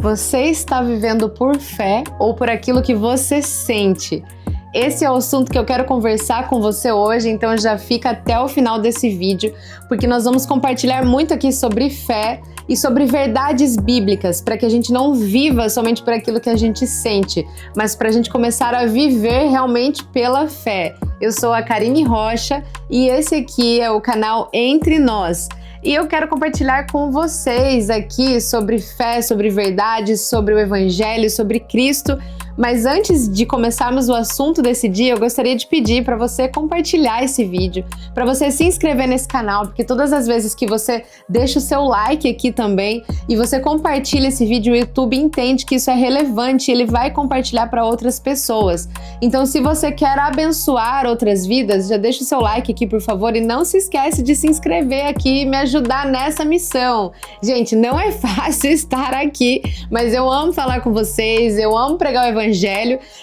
Você está vivendo por fé ou por aquilo que você sente? Esse é o assunto que eu quero conversar com você hoje, então já fica até o final desse vídeo, porque nós vamos compartilhar muito aqui sobre fé e sobre verdades bíblicas, para que a gente não viva somente por aquilo que a gente sente, mas para a gente começar a viver realmente pela fé. Eu sou a Karine Rocha e esse aqui é o canal Entre Nós. E eu quero compartilhar com vocês aqui sobre fé, sobre verdades, sobre o Evangelho, sobre Cristo. Mas antes de começarmos o assunto desse dia, eu gostaria de pedir para você compartilhar esse vídeo, para você se inscrever nesse canal, porque todas as vezes que você deixa o seu like aqui também e você compartilha esse vídeo, o YouTube entende que isso é relevante e ele vai compartilhar para outras pessoas. Então, se você quer abençoar outras vidas, já deixa o seu like aqui, por favor, e não se esquece de se inscrever aqui e me ajudar nessa missão. Gente, não é fácil estar aqui, mas eu amo falar com vocês, eu amo pregar o Evangelho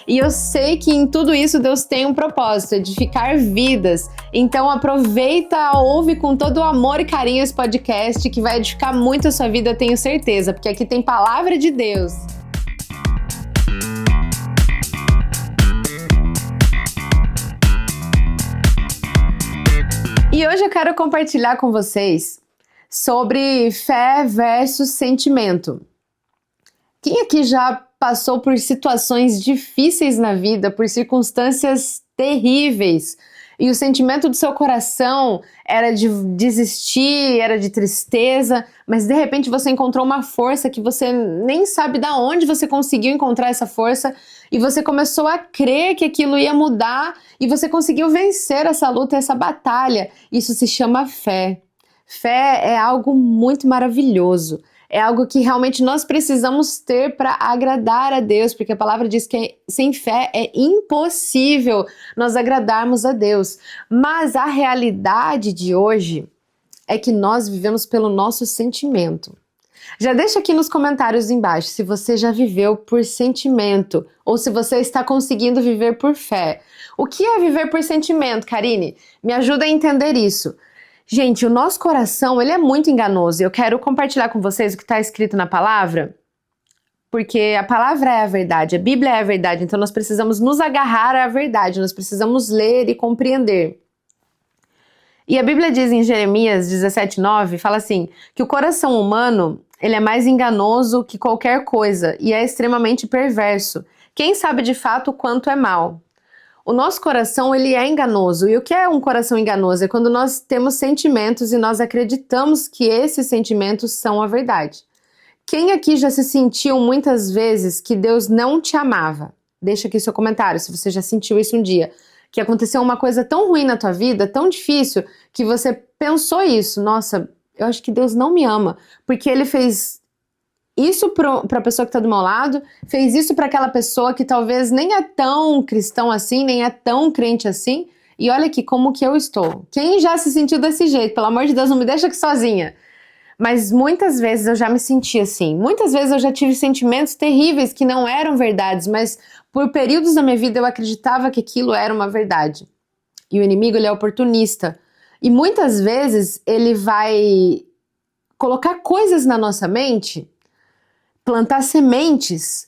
e eu sei que em tudo isso Deus tem um propósito, edificar vidas. Então aproveita, ouve com todo o amor e carinho esse podcast que vai edificar muito a sua vida, eu tenho certeza, porque aqui tem palavra de Deus. E hoje eu quero compartilhar com vocês sobre fé versus sentimento. Quem aqui já passou por situações difíceis na vida, por circunstâncias terríveis, e o sentimento do seu coração era de desistir, era de tristeza, mas de repente você encontrou uma força que você nem sabe de onde você conseguiu encontrar essa força, e você começou a crer que aquilo ia mudar, e você conseguiu vencer essa luta, essa batalha. Isso se chama fé. Fé é algo muito maravilhoso. É algo que realmente nós precisamos ter para agradar a Deus, porque a palavra diz que sem fé é impossível nós agradarmos a Deus. Mas a realidade de hoje é que nós vivemos pelo nosso sentimento. Já deixa aqui nos comentários embaixo se você já viveu por sentimento ou se você está conseguindo viver por fé. O que é viver por sentimento, Karine? Me ajuda a entender isso. Gente, o nosso coração, ele é muito enganoso. Eu quero compartilhar com vocês o que está escrito na palavra, porque a palavra é a verdade, a Bíblia é a verdade, então nós precisamos nos agarrar à verdade, nós precisamos ler e compreender. E a Bíblia diz em Jeremias 17:9, fala assim, que o coração humano, ele é mais enganoso que qualquer coisa e é extremamente perverso. Quem sabe de fato o quanto é mal? O nosso coração, ele é enganoso. E o que é um coração enganoso? É quando nós temos sentimentos e nós acreditamos que esses sentimentos são a verdade. Quem aqui já se sentiu muitas vezes que Deus não te amava? Deixa aqui seu comentário se você já sentiu isso um dia. Que aconteceu uma coisa tão ruim na tua vida, tão difícil, que você pensou isso. Nossa, eu acho que Deus não me ama, porque Ele fez isso para a pessoa que está do meu lado, fez isso para aquela pessoa que talvez nem é tão cristão assim, nem é tão crente assim, e olha aqui como que eu estou. Quem já se sentiu desse jeito? Pelo amor de Deus, não me deixa aqui sozinha. Mas muitas vezes eu já me senti assim, muitas vezes eu já tive sentimentos terríveis que não eram verdades, mas por períodos da minha vida eu acreditava que aquilo era uma verdade. E o inimigo, ele é oportunista, e muitas vezes ele vai colocar coisas na nossa mente, plantar sementes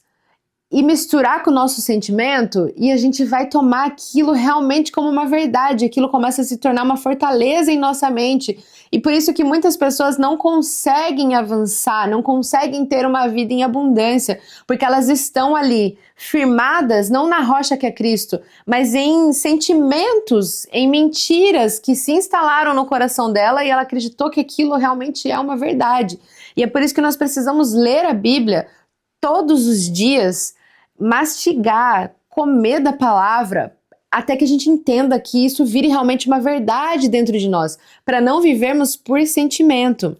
e misturar com o nosso sentimento, e a gente vai tomar aquilo realmente como uma verdade, aquilo começa a se tornar uma fortaleza em nossa mente, e por isso que muitas pessoas não conseguem avançar, não conseguem ter uma vida em abundância, porque elas estão ali firmadas, não na rocha que é Cristo, mas em sentimentos, em mentiras que se instalaram no coração dela, e ela acreditou que aquilo realmente é uma verdade. E é por isso que nós precisamos ler a Bíblia todos os dias, mastigar, comer da palavra, até que a gente entenda que isso vire realmente uma verdade dentro de nós, para não vivermos por sentimento.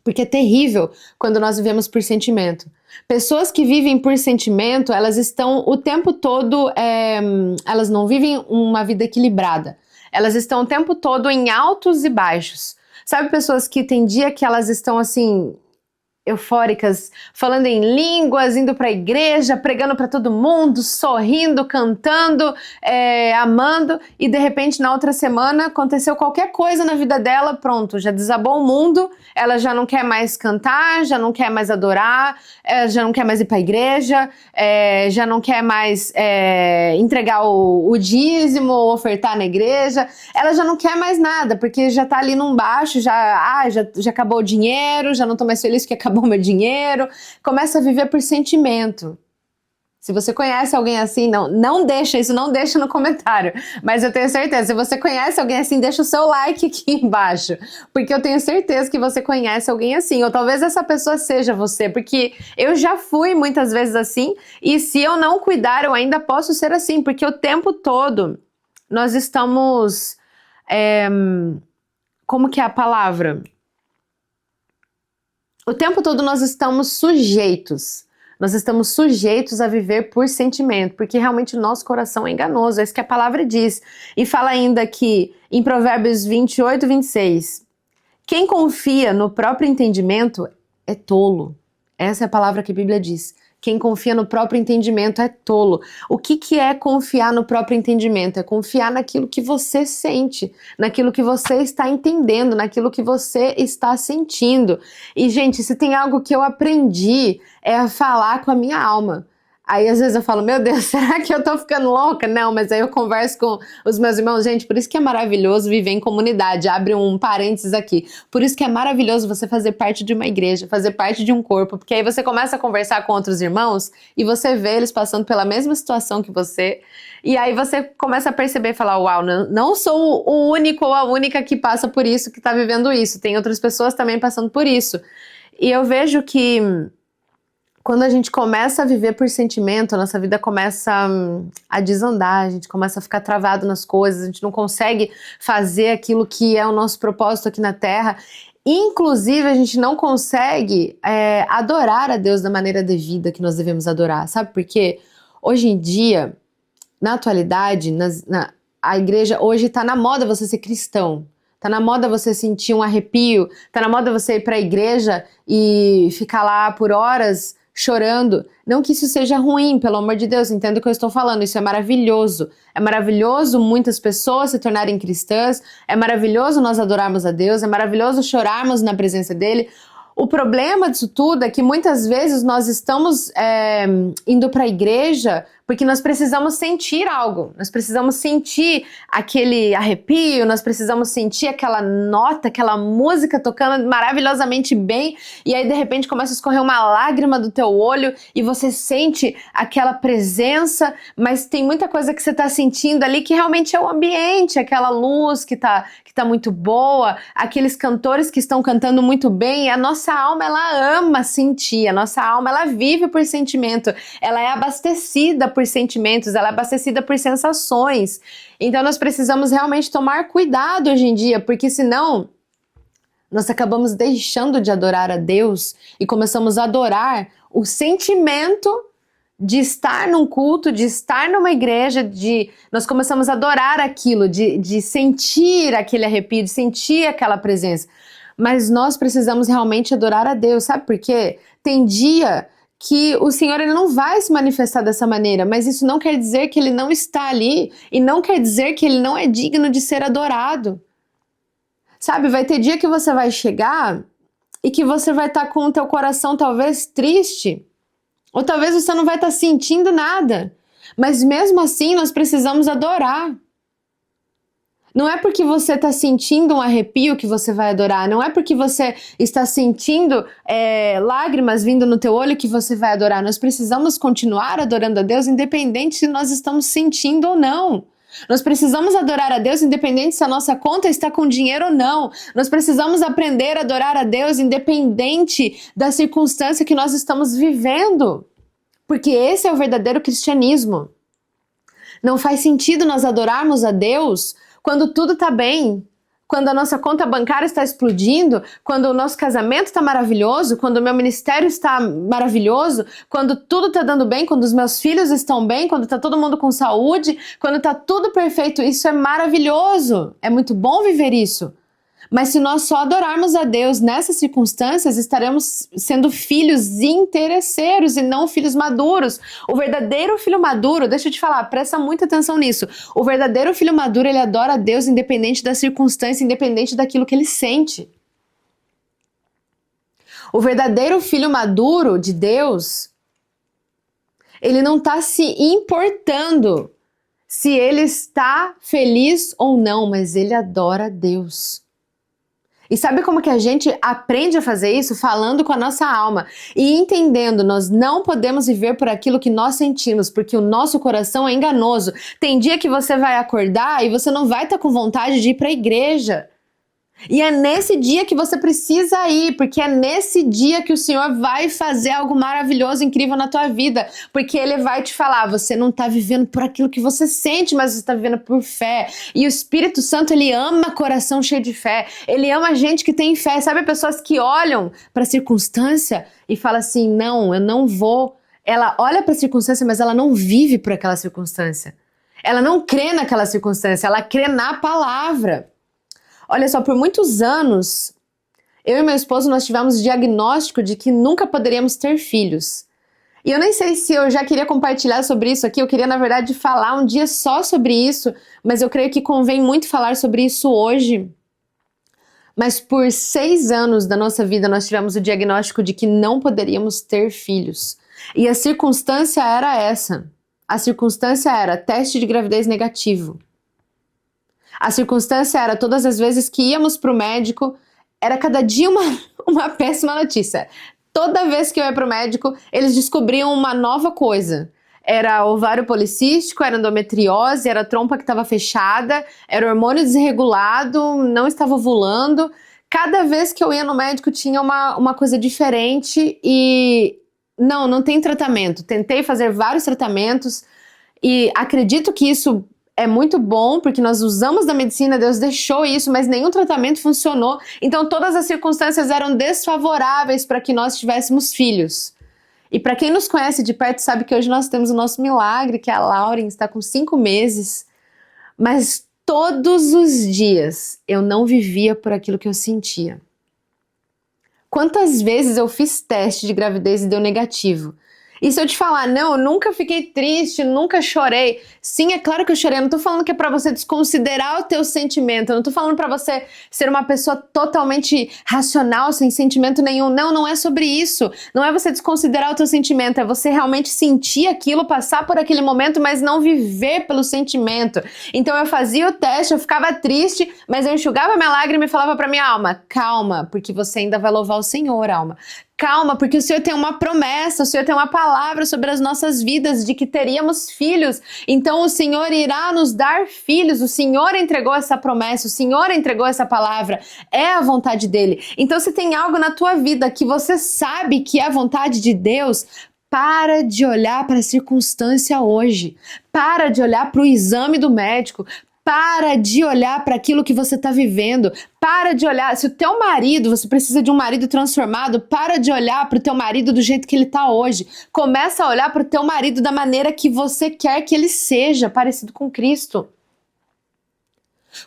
Porque é terrível quando nós vivemos por sentimento. Pessoas que vivem por sentimento, elas estão o tempo todo, elas não vivem uma vida equilibrada. Elas estão o tempo todo em altos e baixos. Sabe pessoas que tem dia que elas estão assim, eufóricas, falando em línguas, indo para a igreja, pregando para todo mundo, sorrindo, cantando, amando, e de repente na outra semana aconteceu qualquer coisa na vida dela, pronto, já desabou o mundo, ela já não quer mais cantar, já não quer mais adorar, já não quer mais ir para a igreja, já não quer mais entregar o dízimo ou ofertar na igreja, ela já não quer mais nada, porque já tá ali num baixo, já acabou o dinheiro, já não tô mais feliz porque acabou meu dinheiro, começa a viver por sentimento. Se você conhece alguém assim, não deixa no comentário, mas eu tenho certeza, se você conhece alguém assim, deixa o seu like aqui embaixo, porque eu tenho certeza que você conhece alguém assim, ou talvez essa pessoa seja você, porque eu já fui muitas vezes assim, e se eu não cuidar, eu ainda posso ser assim, porque o tempo todo nós estamos, como que é a palavra? O tempo todo nós estamos sujeitos a viver por sentimento, porque realmente o nosso coração é enganoso, é isso que a palavra diz. E fala ainda aqui, em Provérbios 28, 26, quem confia no próprio entendimento é tolo. Essa é a palavra que a Bíblia diz. Quem confia no próprio entendimento é tolo. O que é confiar no próprio entendimento? É confiar naquilo que você sente, naquilo que você está entendendo, naquilo que você está sentindo. E, gente, se tem algo que eu aprendi é a falar com a minha alma. Aí às vezes eu falo, meu Deus, será que eu tô ficando louca? Não, mas aí eu converso com os meus irmãos, gente, por isso que é maravilhoso viver em comunidade, abre um parênteses aqui, por isso que é maravilhoso você fazer parte de uma igreja, fazer parte de um corpo, porque aí você começa a conversar com outros irmãos e você vê eles passando pela mesma situação que você, e aí você começa a perceber e falar, uau, não sou o único ou a única que passa por isso, que tá vivendo isso, tem outras pessoas também passando por isso. E eu vejo que quando a gente começa a viver por sentimento, a nossa vida começa a desandar, a gente começa a ficar travado nas coisas, a gente não consegue fazer aquilo que é o nosso propósito aqui na Terra. Inclusive, a gente não consegue adorar a Deus da maneira devida que nós devemos adorar. Sabe por quê? Hoje em dia, na atualidade, a igreja hoje está na moda você ser cristão. Tá na moda você sentir um arrepio, tá na moda você ir para a igreja e ficar lá por horas chorando. Não que isso seja ruim, pelo amor de Deus, entenda o que eu estou falando, isso é maravilhoso. É maravilhoso muitas pessoas se tornarem cristãs, é maravilhoso nós adorarmos a Deus, é maravilhoso chorarmos na presença dele. O problema disso tudo é que muitas vezes nós estamos indo para a igreja porque nós precisamos sentir algo, nós precisamos sentir aquele arrepio, nós precisamos sentir aquela nota, aquela música tocando maravilhosamente bem, e aí de repente começa a escorrer uma lágrima do teu olho e você sente aquela presença, mas tem muita coisa que você está sentindo ali que realmente é o ambiente, aquela luz que tá muito boa, aqueles cantores que estão cantando muito bem, e a nossa alma ela ama sentir, a nossa alma ela vive por sentimento, ela é abastecida por sentimentos, ela é abastecida por sensações. Então nós precisamos realmente tomar cuidado hoje em dia, porque senão nós acabamos deixando de adorar a Deus e começamos a adorar o sentimento de estar num culto, de estar numa igreja, nós começamos a adorar aquilo, de sentir aquele arrepio, de sentir aquela presença. Mas nós precisamos realmente adorar a Deus, sabe por quê? Tem dia que o Senhor ele não vai se manifestar dessa maneira, mas isso não quer dizer que ele não está ali e não quer dizer que ele não é digno de ser adorado. Sabe, vai ter dia que você vai chegar e que você vai estar com o teu coração talvez triste, ou talvez você não vai estar sentindo nada, mas mesmo assim nós precisamos adorar. Não é porque você está sentindo um arrepio que você vai adorar, não é porque você está sentindo lágrimas vindo no teu olho que você vai adorar. Nós precisamos continuar adorando a Deus independente se nós estamos sentindo ou não. Nós precisamos adorar a Deus independente se a nossa conta está com dinheiro ou não. Nós precisamos aprender a adorar a Deus independente da circunstância que nós estamos vivendo. Porque esse é o verdadeiro cristianismo. Não faz sentido nós adorarmos a Deus quando tudo está bem, quando a nossa conta bancária está explodindo, quando o nosso casamento está maravilhoso, quando o meu ministério está maravilhoso, quando tudo está dando bem, quando os meus filhos estão bem, quando está todo mundo com saúde, quando está tudo perfeito. Isso é maravilhoso, é muito bom viver isso. Mas se nós só adorarmos a Deus nessas circunstâncias, estaremos sendo filhos interesseiros e não filhos maduros. O verdadeiro filho maduro, deixa eu te falar, presta muita atenção nisso. O verdadeiro filho maduro, ele adora a Deus independente da circunstância, independente daquilo que ele sente. O verdadeiro filho maduro de Deus, ele não está se importando se ele está feliz ou não, mas ele adora a Deus. E sabe como que a gente aprende a fazer isso? Falando com a nossa alma e entendendo, nós não podemos viver por aquilo que nós sentimos, porque o nosso coração é enganoso. Tem dia que você vai acordar e você não vai estar com vontade de ir para a igreja. E é nesse dia que você precisa ir, porque é nesse dia que o Senhor vai fazer algo maravilhoso, incrível na tua vida, porque Ele vai te falar, você não está vivendo por aquilo que você sente, mas você está vivendo por fé. E o Espírito Santo, Ele ama coração cheio de fé, Ele ama gente que tem fé, sabe, pessoas que olham para a circunstância e falam assim, não, eu não vou. Ela olha para a circunstância, mas ela não vive por aquela circunstância. Ela não crê naquela circunstância, ela crê na palavra. Olha só, por muitos anos, eu e meu esposo, nós tivemos diagnóstico de que nunca poderíamos ter filhos. E eu nem sei se eu já queria compartilhar sobre isso aqui, eu queria, na verdade, falar um dia só sobre isso, mas eu creio que convém muito falar sobre isso hoje. Mas por 6 anos da nossa vida, nós tivemos o diagnóstico de que não poderíamos ter filhos. E a circunstância era essa. A circunstância era teste de gravidez negativo. A circunstância era, todas as vezes que íamos para o médico, era cada dia uma péssima notícia. Toda vez que eu ia para o médico, eles descobriam uma nova coisa. Era ovário policístico, era endometriose, era trompa que estava fechada, era hormônio desregulado, não estava ovulando. Cada vez que eu ia no médico tinha uma coisa diferente e não tem tratamento. Tentei fazer vários tratamentos e acredito que isso é muito bom, porque nós usamos da medicina, Deus deixou isso, mas nenhum tratamento funcionou. Então todas as circunstâncias eram desfavoráveis para que nós tivéssemos filhos. E para quem nos conhece de perto sabe que hoje nós temos o nosso milagre, que é a Lauren, está com 5 meses. Mas todos os dias eu não vivia por aquilo que eu sentia. Quantas vezes eu fiz teste de gravidez e deu negativo? E se eu te falar, não, eu nunca fiquei triste, nunca chorei. Sim, é claro que eu chorei. Eu não tô falando que é pra você desconsiderar o teu sentimento. Eu não tô falando pra você ser uma pessoa totalmente racional, sem sentimento nenhum. Não é sobre isso. Não é você desconsiderar o teu sentimento. É você realmente sentir aquilo, passar por aquele momento, mas não viver pelo sentimento. Então eu fazia o teste, eu ficava triste, mas eu enxugava minha lágrima e falava pra minha alma, calma, porque você ainda vai louvar o Senhor, alma. Calma, porque o Senhor tem uma promessa, o Senhor tem uma palavra sobre as nossas vidas de que teríamos filhos. Então o Senhor irá nos dar filhos, o Senhor entregou essa promessa, o Senhor entregou essa palavra, é a vontade dele. Então se tem algo na tua vida que você sabe que é a vontade de Deus, para de olhar para a circunstância hoje, para de olhar para o exame do médico, para de olhar para aquilo que você está vivendo. Para de olhar. Se o teu marido, você precisa de um marido transformado, para de olhar para o teu marido do jeito que ele está hoje. Começa a olhar para o teu marido da maneira que você quer que ele seja, parecido com Cristo.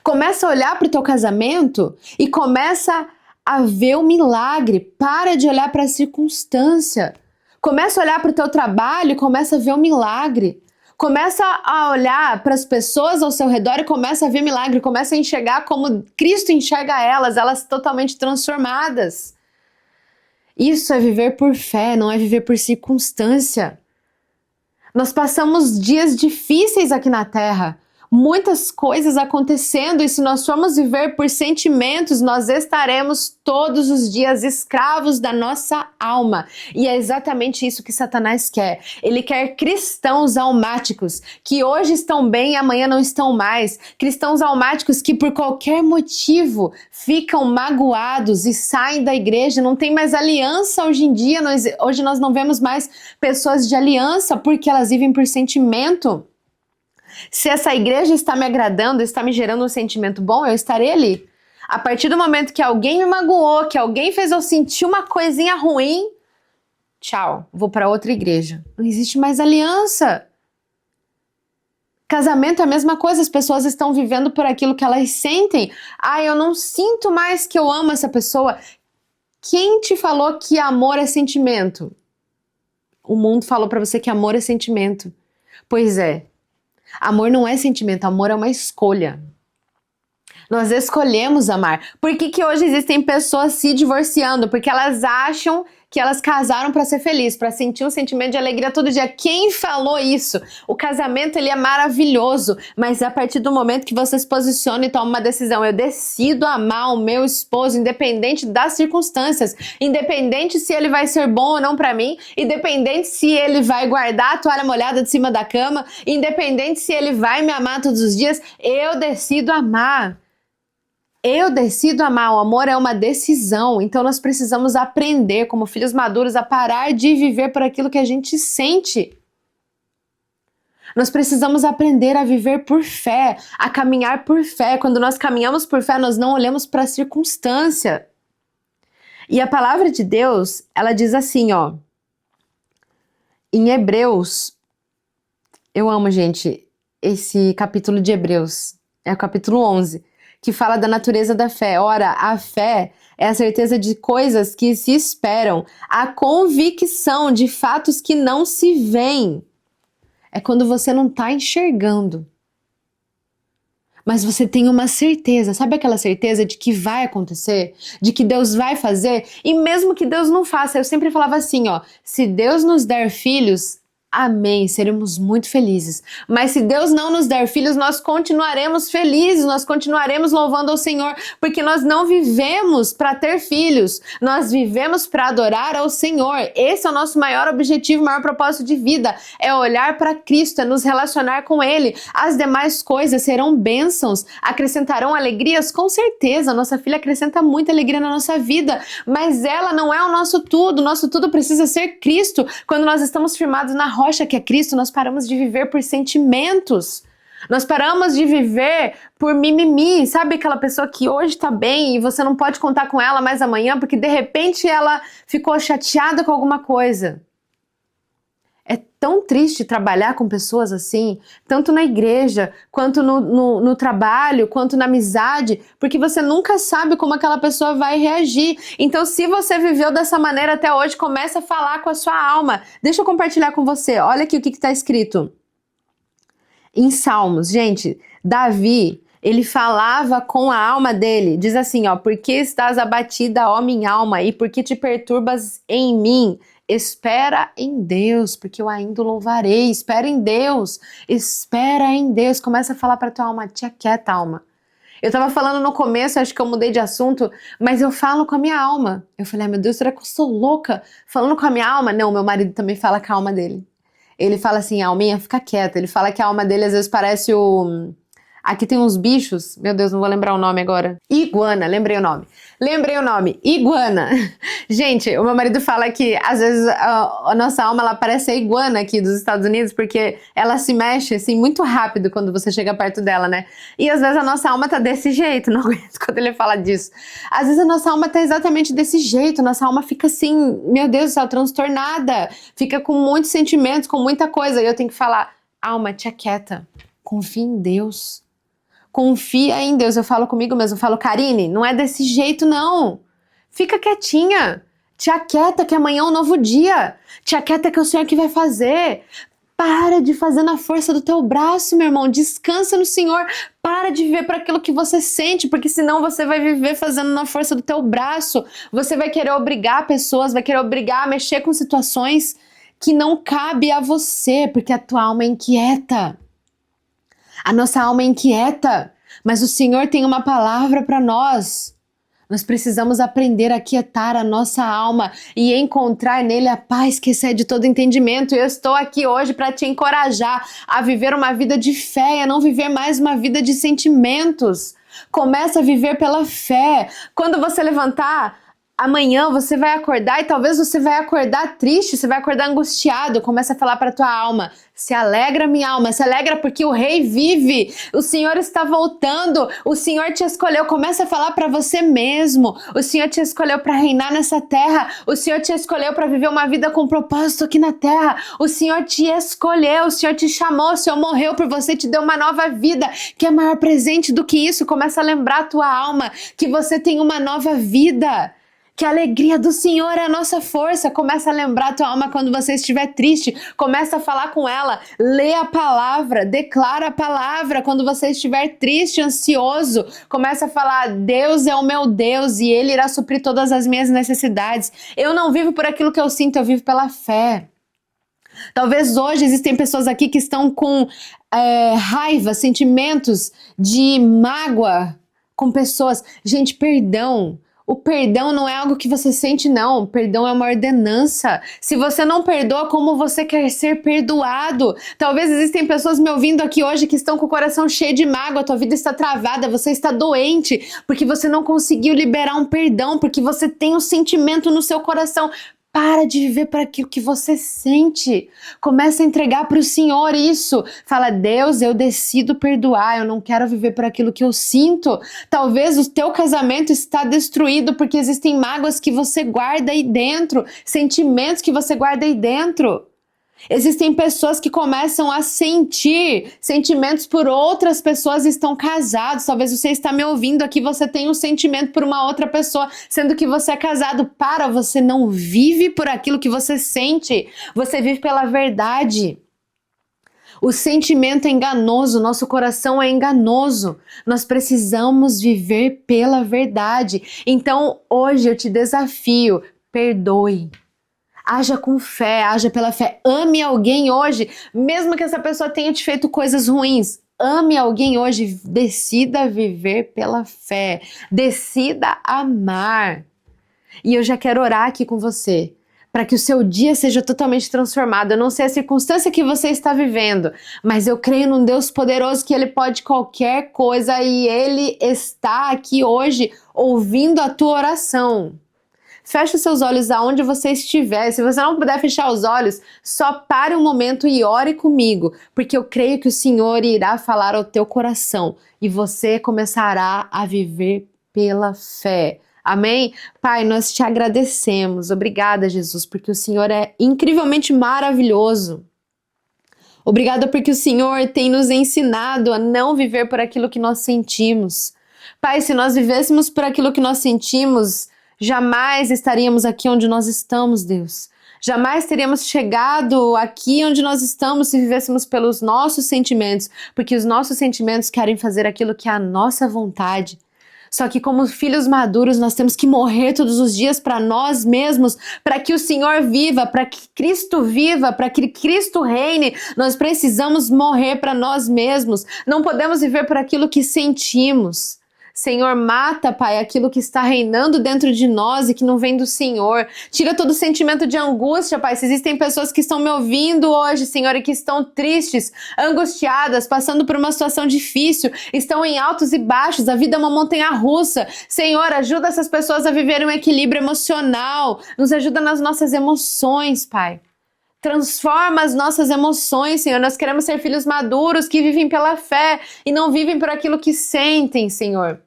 Começa a olhar para o teu casamento e começa a ver o milagre. Para de olhar para a circunstância. Começa a olhar para o teu trabalho e começa a ver o milagre. Começa a olhar para as pessoas ao seu redor e começa a ver milagre, começa a enxergar como Cristo enxerga elas totalmente transformadas. Isso é viver por fé, não é viver por circunstância. Nós passamos dias difíceis aqui na Terra, muitas coisas acontecendo, e se nós formos viver por sentimentos, nós estaremos todos os dias escravos da nossa alma. E é exatamente isso que Satanás quer. Ele quer cristãos almáticos, que hoje estão bem e amanhã não estão mais. Cristãos almáticos que por qualquer motivo ficam magoados e saem da igreja, não tem mais aliança hoje em dia. Hoje nós não vemos mais pessoas de aliança porque elas vivem por sentimento. Se essa igreja está me agradando, está me gerando um sentimento bom, eu estarei ali. A partir do momento que alguém me magoou, que alguém fez eu sentir uma coisinha ruim, tchau, vou para outra igreja. Não existe mais aliança. Casamento é a mesma coisa, as pessoas estão vivendo por aquilo que elas sentem. Ah, eu não sinto mais que eu amo essa pessoa. Quem te falou que amor é sentimento? O mundo falou pra você que amor é sentimento. Pois é, amor não é sentimento, amor é uma escolha. Nós escolhemos amar. Por que que hoje existem pessoas se divorciando? Porque elas acham que elas casaram para ser feliz, para sentir um sentimento de alegria todo dia. Quem falou isso? O casamento, ele é maravilhoso, mas a partir do momento que você se posiciona e toma uma decisão, eu decido amar o meu esposo, independente das circunstâncias, independente se ele vai ser bom ou não para mim, independente se ele vai guardar a toalha molhada de cima da cama, independente se ele vai me amar todos os dias, eu decido amar. Eu decido amar. O amor é uma decisão, então nós precisamos aprender, como filhos maduros, a parar de viver por aquilo que a gente sente. Nós precisamos aprender a viver por fé, a caminhar por fé. Quando nós caminhamos por fé, nós não olhamos para a circunstância. E a palavra de Deus, ela diz assim, ó, em Hebreus, eu amo, gente, esse capítulo de Hebreus, é o capítulo 11, que fala da natureza da fé. Ora, a fé é a certeza de coisas que se esperam, a convicção de fatos que não se veem. É quando você não está enxergando, mas você tem uma certeza. Sabe aquela certeza de que vai acontecer? De que Deus vai fazer? E mesmo que Deus não faça, eu sempre falava assim, ó, se Deus nos der filhos, amém, seremos muito felizes. Mas se Deus não nos der filhos, nós continuaremos felizes, nós continuaremos louvando ao Senhor, porque nós não vivemos para ter filhos, nós vivemos para adorar ao Senhor. Esse é o nosso maior objetivo, maior propósito de vida, é olhar para Cristo, é nos relacionar com Ele. As demais coisas serão bênçãos, acrescentarão alegrias, com certeza. Nossa filha acrescenta muita alegria na nossa vida, mas ela não é o nosso tudo precisa ser Cristo. Quando nós estamos firmados na rocha que é Cristo, nós paramos de viver por sentimentos. Nós paramos de viver por mimimi. Sabe aquela pessoa que hoje tá bem e você não pode contar com ela mais amanhã porque de repente ela ficou chateada com alguma coisa? É tão triste trabalhar com pessoas assim, tanto na igreja, quanto no trabalho, quanto na amizade, porque você nunca sabe como aquela pessoa vai reagir. Então, se você viveu dessa maneira até hoje, comece a falar com a sua alma. Deixa eu compartilhar com você. Olha aqui o que está escrito. Em Salmos, gente, Davi, ele falava com a alma dele. Diz assim, ó, por que estás abatida, ó minha alma, e por que te perturbas em mim? Espera em Deus, porque eu ainda o louvarei. Espera em Deus, espera em Deus. Começa a falar para tua alma, te aquieta, alma. Eu tava falando no começo, acho que eu mudei de assunto, mas eu falo com a minha alma. Eu falei, meu Deus, será que eu sou louca? Falando com a minha alma? Não, meu marido também fala com a alma dele. Ele fala assim, alminha, fica quieta. Ele fala que a alma dele às vezes parece o... Aqui tem uns bichos, meu Deus, não vou lembrar o nome agora. Iguana, lembrei o nome, iguana. Gente, o meu marido fala que às vezes a nossa alma, ela parece a iguana aqui dos Estados Unidos, porque ela se mexe assim muito rápido quando você chega perto dela, né? E às vezes a nossa alma tá desse jeito, não aguento quando ele fala disso. Às vezes a nossa alma tá exatamente desse jeito, nossa alma fica assim, meu Deus do céu, transtornada, fica com muitos sentimentos, com muita coisa, e eu tenho que falar, alma, te aquieta, confia em Deus. Confia em Deus. Eu falo comigo mesmo, eu falo, Karine, não é desse jeito não. Fica quietinha. Te aquieta que amanhã é um novo dia. Te aquieta que é o Senhor que vai fazer. Para de fazer na força do teu braço, meu irmão. Descansa no Senhor. Para de viver para aquilo que você sente, porque senão você vai viver fazendo na força do teu braço. Você vai querer obrigar pessoas, vai querer obrigar a mexer com situações que não cabe a você, porque a tua alma é inquieta. A nossa alma é inquieta, mas o Senhor tem uma palavra para nós. Nós precisamos aprender a quietar a nossa alma e encontrar nele a paz que excede todo entendimento. E eu estou aqui hoje para te encorajar a viver uma vida de fé, a não viver mais uma vida de sentimentos. Começa a viver pela fé. Quando você levantar, Amanhã você vai acordar e talvez você vai acordar triste, você vai acordar angustiado. Começa a falar para tua alma: se alegra, minha alma, se alegra porque o rei vive, o Senhor está voltando, o Senhor te escolheu. Começa a falar para você mesmo: o Senhor te escolheu para reinar nessa terra, o Senhor te escolheu para viver uma vida com propósito aqui na terra, o Senhor te escolheu, o Senhor te chamou, o Senhor morreu por você, te deu uma nova vida. Que é maior presente do que isso? Começa a lembrar a tua alma que você tem uma nova vida, que a alegria do Senhor é a nossa força. Começa a lembrar a tua alma quando você estiver triste. Começa a falar com ela. Lê a palavra, declara a palavra quando você estiver triste, ansioso. Começa a falar: Deus é o meu Deus e Ele irá suprir todas as minhas necessidades. Eu não vivo por aquilo que eu sinto, eu vivo pela fé. Talvez hoje existem pessoas aqui que estão com raiva, sentimentos de mágoa com pessoas. Gente, perdão. O perdão não é algo que você sente, não. O perdão é uma ordenança. Se você não perdoa, como você quer ser perdoado? Talvez existem pessoas me ouvindo aqui hoje que estão com o coração cheio de mágoa, tua vida está travada, você está doente, porque você não conseguiu liberar um perdão, porque você tem um sentimento no seu coração. Para de viver para aquilo que você sente. Começa a entregar para o Senhor isso. Fala: Deus, eu decido perdoar. Eu não quero viver por aquilo que eu sinto. Talvez o teu casamento está destruído porque existem mágoas que você guarda aí dentro, sentimentos que você guarda aí dentro. Existem pessoas que começam a sentir sentimentos por outras pessoas e estão casados. Talvez você está me ouvindo aqui, você tem um sentimento por uma outra pessoa, sendo que você é casado. Você não vive por aquilo que você sente, você vive pela verdade. O sentimento é enganoso, nosso coração é enganoso. Nós precisamos viver pela verdade. Então, hoje eu te desafio: perdoe. Haja com fé, haja pela fé. Ame alguém hoje, mesmo que essa pessoa tenha te feito coisas ruins. Ame alguém hoje, decida viver pela fé, decida amar. E eu já quero orar aqui com você, para que o seu dia seja totalmente transformado. Eu não sei a circunstância que você está vivendo, mas eu creio num Deus poderoso que Ele pode qualquer coisa e Ele está aqui hoje ouvindo a tua oração. Feche os seus olhos aonde você estiver. Se você não puder fechar os olhos, só pare um momento e ore comigo, porque eu creio que o Senhor irá falar ao teu coração e você começará a viver pela fé. Amém? Pai, nós te agradecemos. Obrigada, Jesus, porque o Senhor é incrivelmente maravilhoso. Obrigada porque o Senhor tem nos ensinado a não viver por aquilo que nós sentimos. Pai, se nós vivêssemos por aquilo que nós sentimos, jamais estaríamos aqui onde nós estamos, Deus. Jamais teríamos chegado aqui onde nós estamos se vivêssemos pelos nossos sentimentos, porque os nossos sentimentos querem fazer aquilo que é a nossa vontade. Só que como filhos maduros, nós temos que morrer todos os dias para nós mesmos, para que o Senhor viva, para que Cristo viva, para que Cristo reine. Nós precisamos morrer para nós mesmos. Não podemos viver por aquilo que sentimos. Senhor, mata, Pai, aquilo que está reinando dentro de nós e que não vem do Senhor. Tira todo sentimento de angústia, Pai. Se existem pessoas que estão me ouvindo hoje, Senhor, e que estão tristes, angustiadas, passando por uma situação difícil, estão em altos e baixos, a vida é uma montanha-russa. Senhor, ajuda essas pessoas a viverem um equilíbrio emocional. Nos ajuda nas nossas emoções, Pai. Transforma as nossas emoções, Senhor. Nós queremos ser filhos maduros que vivem pela fé e não vivem por aquilo que sentem, Senhor.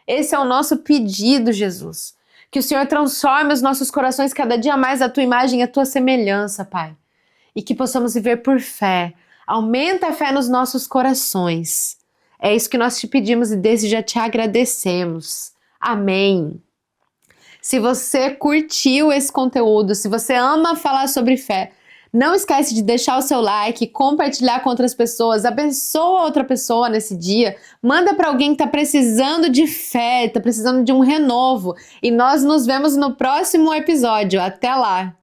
Esse é o nosso pedido, Jesus. Que o Senhor transforme os nossos corações cada dia mais à tua imagem e à tua semelhança, Pai. E que possamos viver por fé. Aumenta a fé nos nossos corações. É isso que nós te pedimos e desde já te agradecemos. Amém. Se você curtiu esse conteúdo, se você ama falar sobre fé, não esquece de deixar o seu like, compartilhar com outras pessoas, abençoa outra pessoa nesse dia, manda para alguém que está precisando de fé, está precisando de um renovo. E nós nos vemos no próximo episódio. Até lá!